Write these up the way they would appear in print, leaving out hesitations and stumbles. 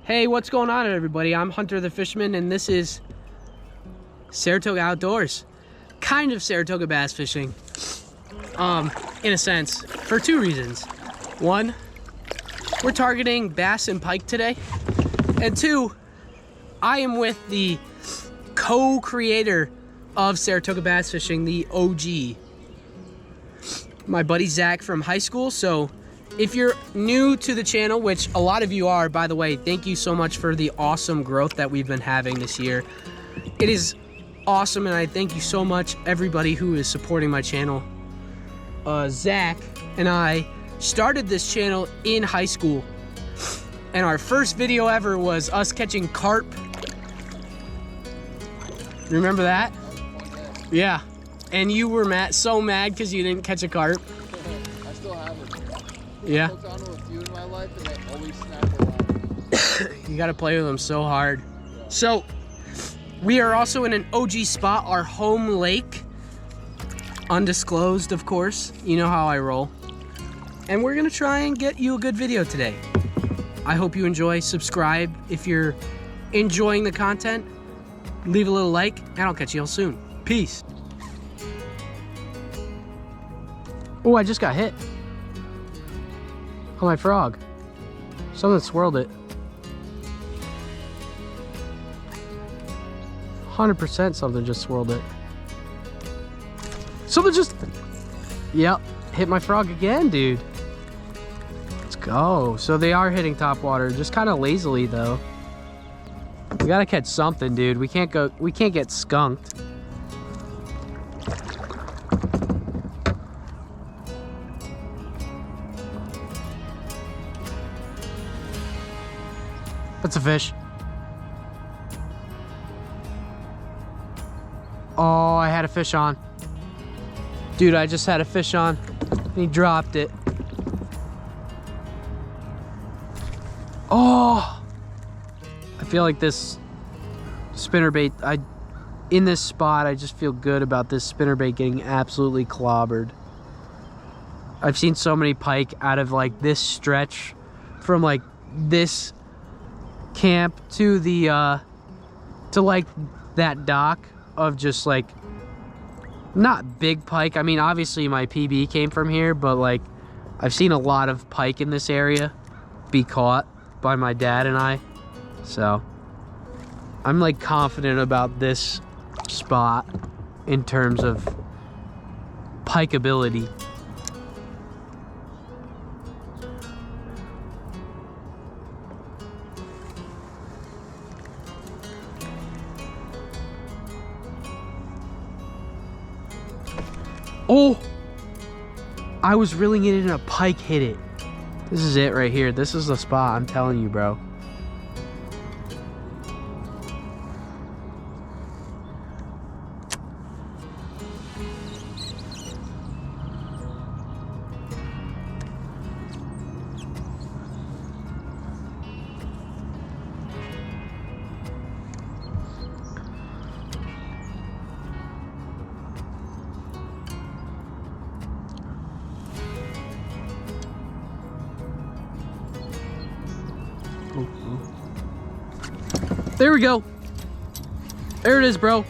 Hey, what's going on, everybody? I'm Hunter the Fisherman, and this is Saratoga Outdoors. Kind of Saratoga bass fishing, in a sense, for two reasons. One, we're targeting bass and pike today, and two, I am with the co-creator of Saratoga bass fishing, the OG, my buddy Zach from high school. So if you're new to the channel, which a lot of you are, by the way, thank you so much for the awesome growth that we've been having this year. It is awesome, and I thank you so much, everybody who is supporting my channel. Zach and I started this channel in high school, and our first video ever was us catching carp. Remember that? Yeah. And you were so mad because you didn't catch a carp. I still have it. Yeah. I hooked onto a few in my life and they always snap around. You gotta play with them so hard. Yeah. So, we are also in an OG spot, our home lake. Undisclosed, of course. You know how I roll. And we're gonna try and get you a good video today. I hope you enjoy. Subscribe if you're enjoying the content. Leave a little like, and I'll catch you all soon. Peace. Oh, I just got hit. Oh, my frog. Something swirled it. 100% something just swirled it. Something just... Yep, hit my frog again, dude. Let's go. So they are hitting topwater, just kind of lazily though. We gotta catch something, dude. We can't get skunked. That's a fish. Oh, I had a fish on. Dude, I just had a fish on. And he dropped it. Oh! I feel like this spinnerbait, in this spot, I just feel good about this spinnerbait getting absolutely clobbered. I've seen so many pike out of like this stretch from like this camp to the to like that dock of just like not big pike. I mean, obviously my PB came from here, but like I've seen a lot of pike in this area be caught by my dad and I. So I'm like confident about this spot in terms of pike ability. Oh, I was reeling it in and a pike hit it. This is it right here. This is the spot, I'm telling you, bro. There we go. There it is, bro.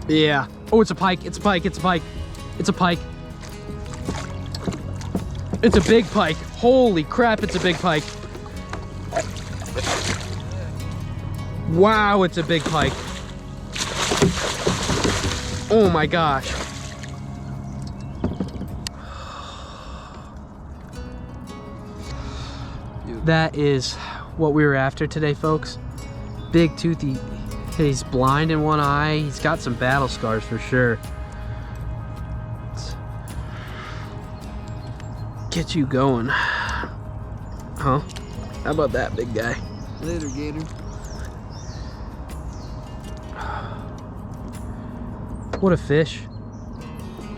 Yeah. Oh, it's a pike. It's a pike. It's a pike. It's a pike. It's a big pike. Holy crap, it's a big pike. Wow, it's a big pike. Oh my gosh. That is what we were after today, folks. Big toothy. He's blind in one eye. He's got some battle scars for sure. Let's get you going. Huh? How about that, big guy? Later, Gator. What a fish.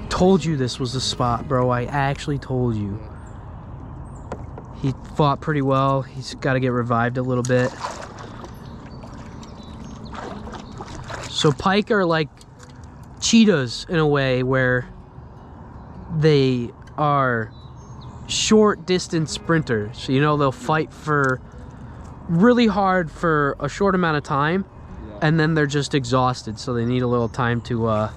Told you this was the spot, bro. I actually told you. He fought pretty well. He's got to get revived a little bit. So pike are like cheetahs in a way, where they are short distance sprinters. You know, they'll fight for really hard for a short amount of time, and then they're just exhausted, so they need a little time to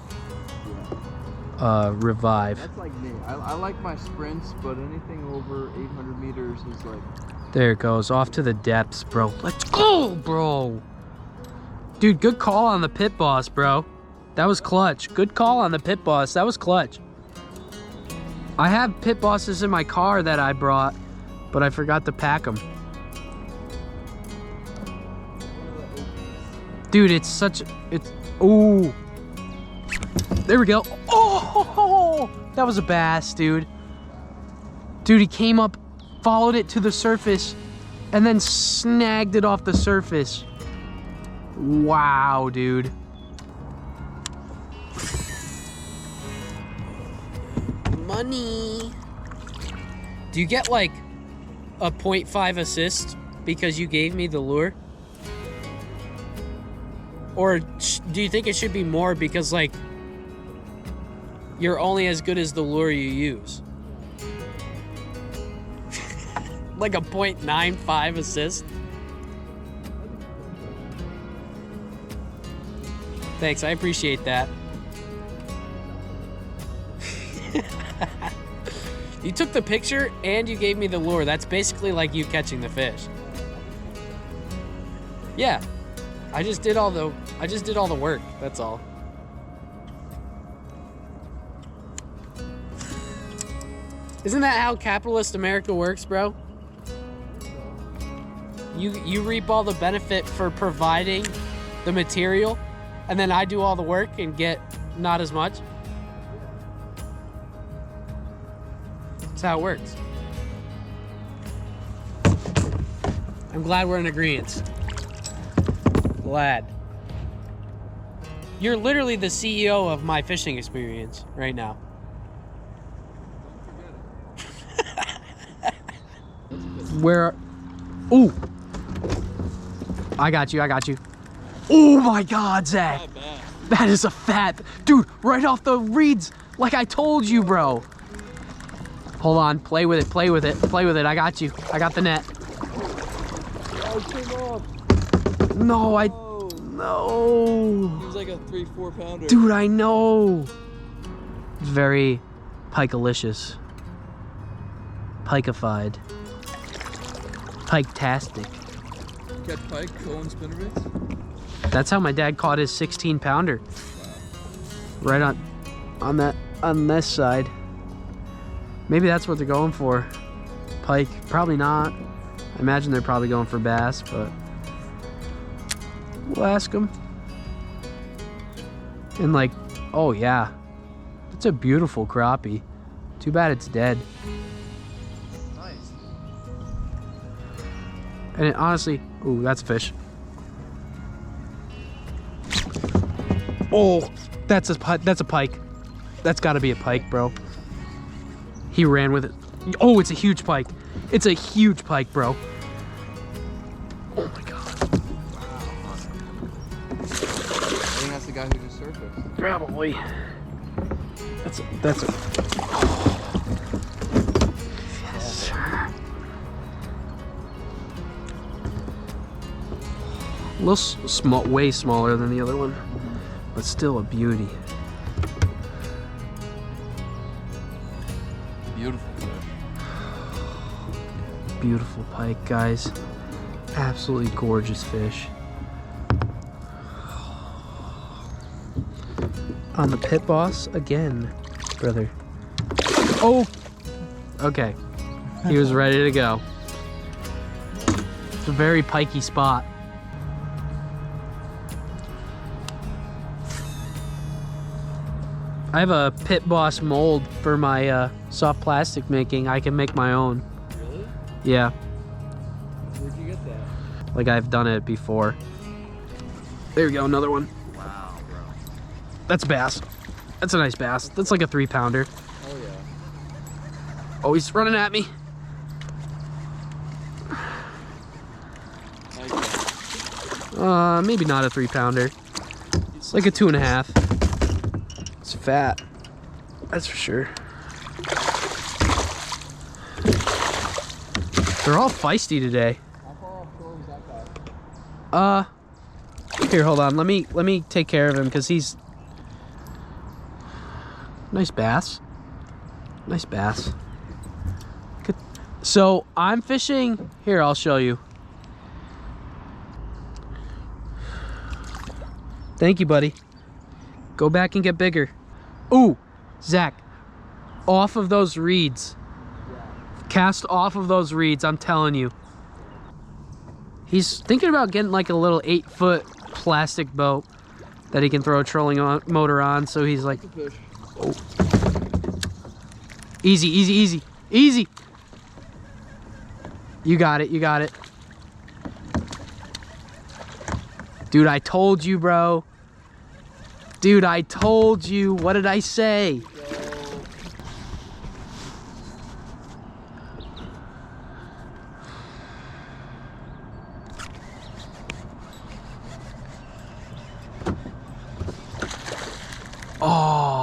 revive. That's like me. I like my sprints, but anything over 800 meters is like... There it goes, off to the depths, bro. Let's go, bro. Dude, good call on the pit boss, bro. That was clutch. Good call on the pit boss. That was clutch. I have pit bosses in my car that I brought, but I forgot to pack them. Dude, it's such... It's... Ooh. There we go. Oh! That was a bass, dude. Dude, he came up, followed it to the surface, and then snagged it off the surface. Wow, dude. Money. Do you get like a 0.5 assist because you gave me the lure? Or do you think it should be more because like you're only as good as the lure you use? Like a 0.95 assist? Thanks, I appreciate that. You took the picture and you gave me the lure. That's basically like you catching the fish. Yeah. I just did all the work. That's all. Isn't that how capitalist America works, bro? You reap all the benefit for providing the material, and then I do all the work and get not as much. That's how it works. I'm glad we're in agreement. Glad. You're literally the CEO of my fishing experience right now. Where? Ooh. I got you. Oh my God, Zach. That is a fat, dude, right off the reeds, like I told you, bro. Hold on, play with it. I got you. I got the net. Oh, it came off. No, no. It was like a 3-4 pounder. Dude, I know. It's very Pike-alicious. Pike-ified. Pike-tastic. Catch pike, trolling spinnerbits? That's how my dad caught his 16-pounder. Right on this side. Maybe that's what they're going for. Pike, probably not. I imagine they're probably going for bass, but we'll ask them. And like, oh yeah, it's a beautiful crappie. Too bad it's dead. Nice. And it honestly, ooh, that's a fish. Oh, that's a pike. That's got to be a pike, bro. He ran with it. Oh, it's a huge pike. It's a huge pike, bro. Oh my God. Wow. I think that's the guy who just surfaced. Probably. That's a. Yes. A little small, way smaller than the other one, but still a beauty. Beautiful fish. Beautiful pike, guys. Absolutely gorgeous fish. On the pit boss again, brother. Oh, okay. He was ready to go. It's a very pikey spot. I have a pit boss mold for my soft plastic making. I can make my own. Really? Yeah. Where'd you get that? Like I've done it before. There we go, another one. Wow, bro. That's bass. That's a nice bass. That's like a 3-pounder. Oh yeah. Oh, he's running at me. Nice. Maybe not a 3-pounder. It's like a 2.5. It's fat. That's for sure. They're all feisty today. How far offshore was that guy? Here, hold on. Let me take care of him because he's nice bass. Nice bass. Good. So I'm fishing. Here, I'll show you. Thank you, buddy. Go back and get bigger. Ooh, Zach, off of those reeds. Cast off of those reeds, I'm telling you. He's thinking about getting like a little 8-foot plastic boat that he can throw a trolling motor on. So he's like, oh. Easy, easy, easy, easy. You got it, you got it. Dude, I told you, bro. Dude, I told you. What did I say? Oh.